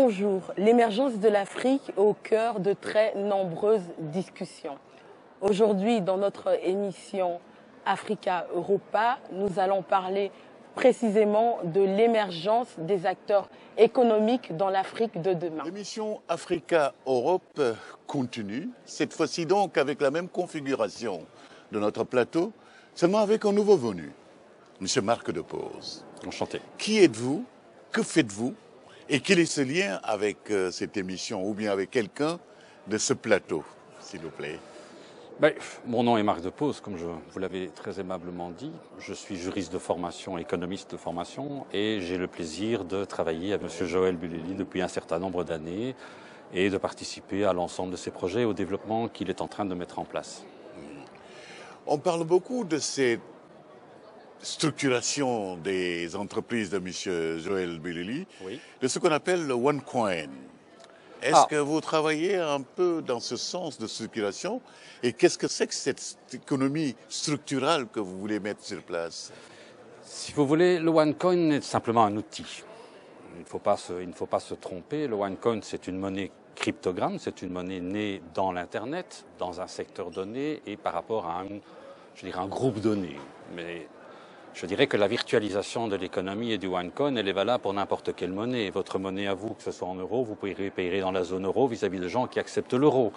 Bonjour, l'émergence de l'Afrique au cœur de très nombreuses discussions. Aujourd'hui, dans notre émission Africa Europa, nous allons parler précisément de l'émergence des acteurs économiques dans l'Afrique de demain. L'émission Africa Europe continue, cette fois-ci donc avec la même configuration de notre plateau, seulement avec un nouveau venu, M. Marc Depose. Enchanté. Qui êtes-vous? Que faites-vous? Et quel est ce lien avec cette émission ou bien avec quelqu'un de ce plateau, s'il vous plaît? Mon nom est Marc Depose, comme vous l'avez très aimablement dit. Je suis juriste de formation, économiste de formation, et j'ai le plaisir de travailler avec M. Joël Bulelli depuis un certain nombre d'années et de participer à l'ensemble de ses projets et au développement qu'il est en train de mettre en place. On parle beaucoup de cette structuration des entreprises de M. Joël Bulelli, Oui. de ce qu'on appelle le OneCoin. Est-ce que vous travaillez un peu dans ce sens de structuration? Et qu'est-ce que c'est que cette économie structurale que vous voulez mettre sur place? Si vous voulez, le OneCoin est simplement un outil. Il ne faut pas se tromper. Le OneCoin, c'est une monnaie cryptogramme, c'est une monnaie née dans l'Internet, dans un secteur donné et par rapport à un groupe donné. Mais je dirais que la virtualisation de l'économie et du OneCoin, elle est valable pour n'importe quelle monnaie. Votre monnaie à vous, que ce soit en euros, vous payerez dans la zone euro vis-à-vis de gens qui acceptent l'euro.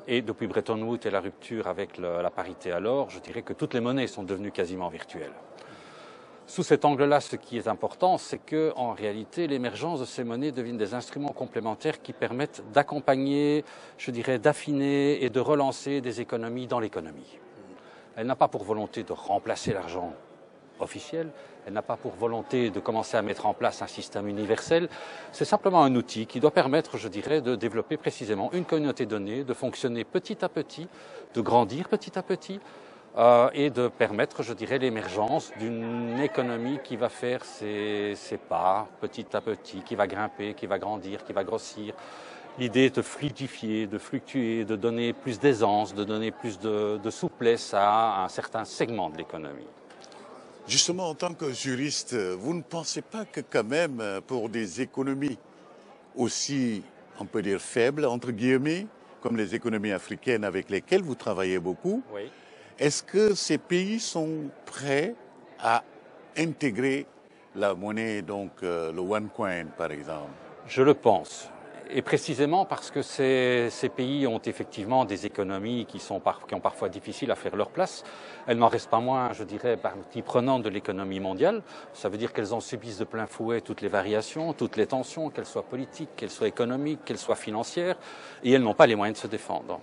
Et depuis Bretton Woods et la rupture avec la parité à l'or, je dirais que toutes les monnaies sont devenues quasiment virtuelles. Sous cet angle-là, ce qui est important, c'est que, en réalité, l'émergence de ces monnaies deviennent des instruments complémentaires qui permettent d'accompagner, je dirais, d'affiner et de relancer des économies dans l'économie. Elle n'a pas pour volonté de remplacer l'argent officiel, elle n'a pas pour volonté de commencer à mettre en place un système universel, c'est simplement un outil qui doit permettre, je dirais, de développer précisément une communauté donnée, de fonctionner petit à petit, de grandir petit à petit, et de permettre, je dirais, l'émergence d'une économie qui va faire ses pas petit à petit, qui va grimper, qui va grandir, qui va grossir. L'idée est de fluidifier, de fluctuer, de donner plus d'aisance, de donner plus de souplesse à un certain segment de l'économie. Justement, en tant que juriste, vous ne pensez pas que quand même, pour des économies aussi, on peut dire, faibles, entre guillemets, comme les économies africaines avec lesquelles vous travaillez beaucoup, Oui. est-ce que ces pays sont prêts à intégrer la monnaie, donc le OneCoin par exemple? Je le pense. Et précisément parce que ces pays ont effectivement des économies qui ont parfois difficile à faire leur place. Elles n'en restent pas moins, je dirais, partie prenante de l'économie mondiale. Ça veut dire qu'elles en subissent de plein fouet toutes les variations, toutes les tensions, qu'elles soient politiques, qu'elles soient économiques, qu'elles soient financières, et elles n'ont pas les moyens de se défendre.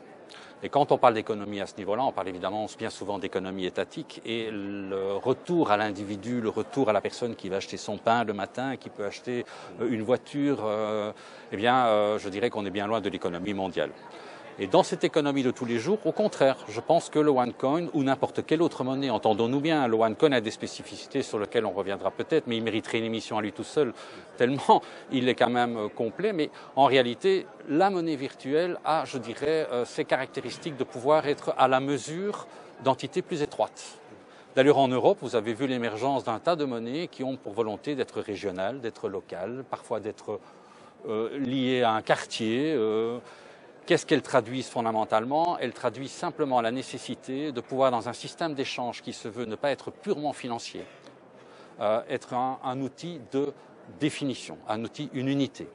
Et quand on parle d'économie à ce niveau-là, on parle évidemment bien souvent d'économie étatique et le retour à l'individu, le retour à la personne qui va acheter son pain le matin, qui peut acheter une voiture, je dirais qu'on est bien loin de l'économie mondiale. Et dans cette économie de tous les jours, au contraire, je pense que le OneCoin ou n'importe quelle autre monnaie, entendons-nous bien, le OneCoin a des spécificités sur lesquelles on reviendra peut-être, mais il mériterait une émission à lui tout seul, tellement il est quand même complet. Mais en réalité, la monnaie virtuelle a, je dirais, ces caractéristiques de pouvoir être à la mesure d'entités plus étroites. D'ailleurs, en Europe, vous avez vu l'émergence d'un tas de monnaies qui ont pour volonté d'être régionales, d'être locales, parfois d'être liées à un quartier. Qu'est-ce qu'elles traduisent fondamentalement? Elles traduisent simplement la nécessité de pouvoir, dans un système d'échange qui se veut ne pas être purement financier, être un outil de définition, un outil, une unité.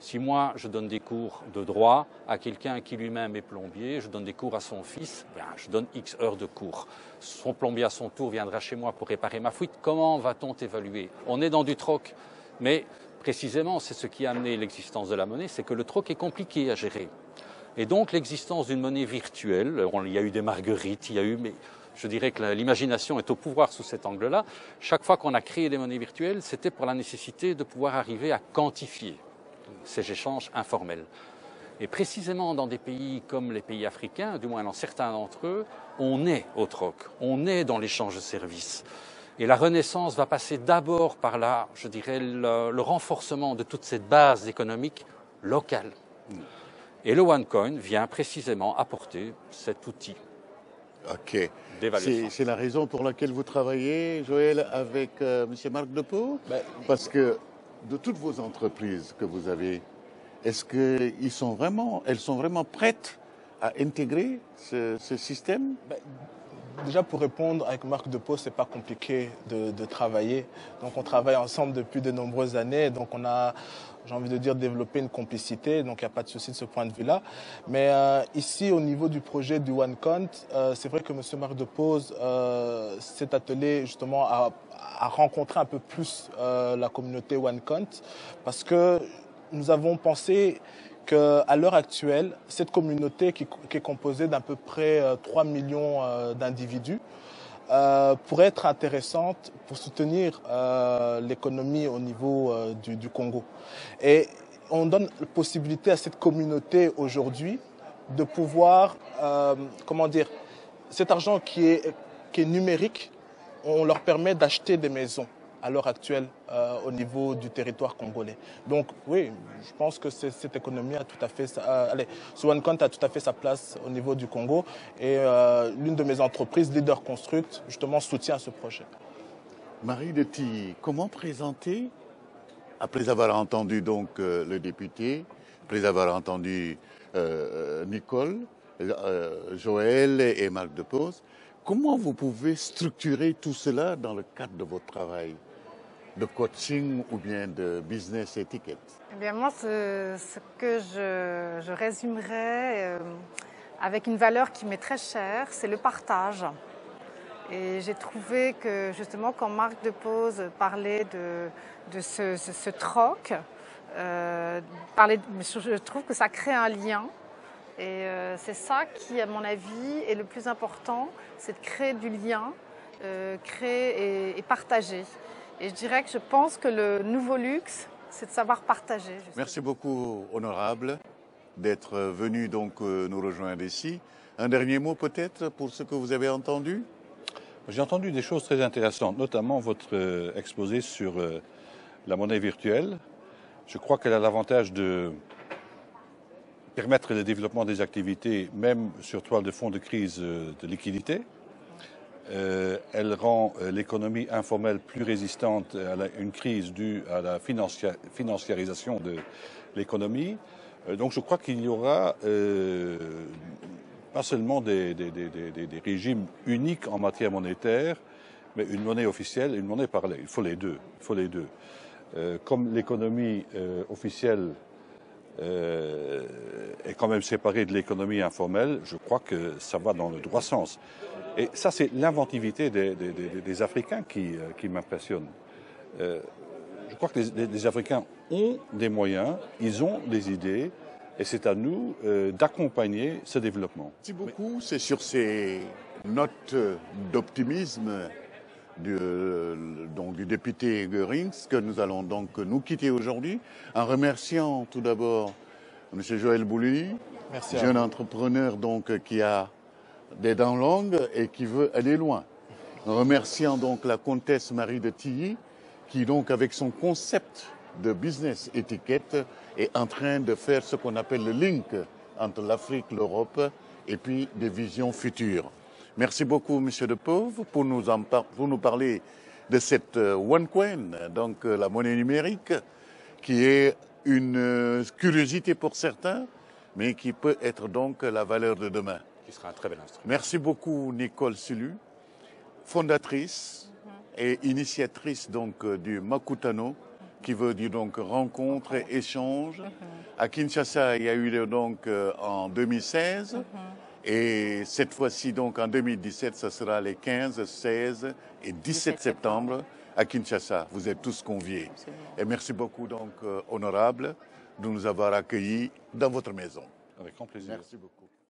Si moi, je donne des cours de droit à quelqu'un qui lui-même est plombier, je donne des cours à son fils, je donne X heures de cours. Son plombier, à son tour, viendra chez moi pour réparer ma fuite. Comment va-t-on évaluer? On est dans du troc, mais précisément, c'est ce qui a amené l'existence de la monnaie, c'est que le troc est compliqué à gérer. Et donc l'existence d'une monnaie virtuelle, il y a eu des marguerites, mais je dirais que l'imagination est au pouvoir sous cet angle-là. Chaque fois qu'on a créé des monnaies virtuelles, c'était pour la nécessité de pouvoir arriver à quantifier ces échanges informels. Et précisément dans des pays comme les pays africains, du moins dans certains d'entre eux, on est au troc, on est dans l'échange de services. Et la renaissance va passer d'abord par je dirais, le renforcement de toute cette base économique locale. Et le OneCoin vient précisément apporter cet outil d'évaluation. C'est la raison pour laquelle vous travaillez, Joël, avec M. Marc Depose? Parce que de toutes vos entreprises que vous avez, est-ce qu'elles sont vraiment prêtes à intégrer ce système? Déjà, pour répondre, avec Marc Depose, c'est pas compliqué de travailler. Donc, on travaille ensemble depuis de nombreuses années. Donc, on a, j'ai envie de dire, développé une complicité. Donc, il n'y a pas de souci de ce point de vue-là. Mais ici, au niveau du projet du OneCount, c'est vrai que M. Marc Depose s'est attelé justement à rencontrer un peu plus la communauté OneCount, parce que nous avons pensé qu'à l'heure actuelle, cette communauté qui est composée d'à peu près 3 millions d'individus pourrait être intéressante pour soutenir l'économie au niveau du Congo. Et on donne la possibilité à cette communauté aujourd'hui de pouvoir, comment dire, cet argent qui est numérique, on leur permet d'acheter des maisons à l'heure actuelle au niveau du territoire congolais. Donc oui, je pense que cette économie a tout à fait, ce OneCount a tout à fait sa place au niveau du Congo, et l'une de mes entreprises, Leader Construct, justement soutient ce projet. Marie de Tilly, comment présenter, après avoir entendu donc le député, après avoir entendu Nicole, Joël et Marc Depose, comment vous pouvez structurer tout cela dans le cadre de votre travail de coaching ou bien de business etiquette? Eh bien, moi, ce que je résumerais avec une valeur qui m'est très chère, c'est le partage. Et j'ai trouvé que justement, quand Marc Depose parlait de ce troc, je trouve que ça crée un lien. Et c'est ça qui, à mon avis, est le plus important, c'est de créer du lien, créer et partager. Et je dirais que je pense que le nouveau luxe, c'est de savoir partager. Justement. Merci beaucoup, honorable, d'être venu donc nous rejoindre ici. Un dernier mot peut-être pour ce que vous avez entendu? J'ai entendu des choses très intéressantes, notamment votre exposé sur la monnaie virtuelle. Je crois qu'elle a l'avantage de permettre le développement des activités, même sur toile de fond de crise de liquidité. Elle rend l'économie informelle plus résistante à une crise due à la financiarisation de l'économie. Donc je crois qu'il y aura pas seulement des régimes uniques en matière monétaire, mais une monnaie officielle et une monnaie parallèle. Il faut les deux. Comme l'économie officielle est quand même séparée de l'économie informelle, je crois que ça va dans le droit sens. Et ça, c'est l'inventivité des Africains qui m'impressionne. Je crois que les Africains ont des moyens, ils ont des idées, et c'est à nous d'accompagner ce développement. Merci beaucoup. C'est sur ces notes d'optimisme du député Goerings que nous allons donc nous quitter aujourd'hui, en remerciant tout d'abord M. Joël Boulili, jeune entrepreneur donc qui a des dents longues et qui veut aller loin. En remerciant donc la comtesse Marie de Tilly, qui donc avec son concept de business étiquette est en train de faire ce qu'on appelle le link entre l'Afrique, l'Europe et puis des visions futures. Merci beaucoup, Monsieur Depose, pour nous parler de cette OneCoin, donc la monnaie numérique, qui est une curiosité pour certains, mais qui peut être donc la valeur de demain. Qui sera un très bel instrument. Merci beaucoup, Nicole Sulu, fondatrice et initiatrice donc du Makutano, qui veut dire donc rencontre et échange. À Kinshasa, il y a eu donc en 2016. Et cette fois-ci, donc en 2017, ce sera les 15, 16 et 17 septembre à Kinshasa. Vous êtes tous conviés. Absolument. Et merci beaucoup, donc, honorable, de nous avoir accueillis dans votre maison. Avec grand plaisir. Merci beaucoup.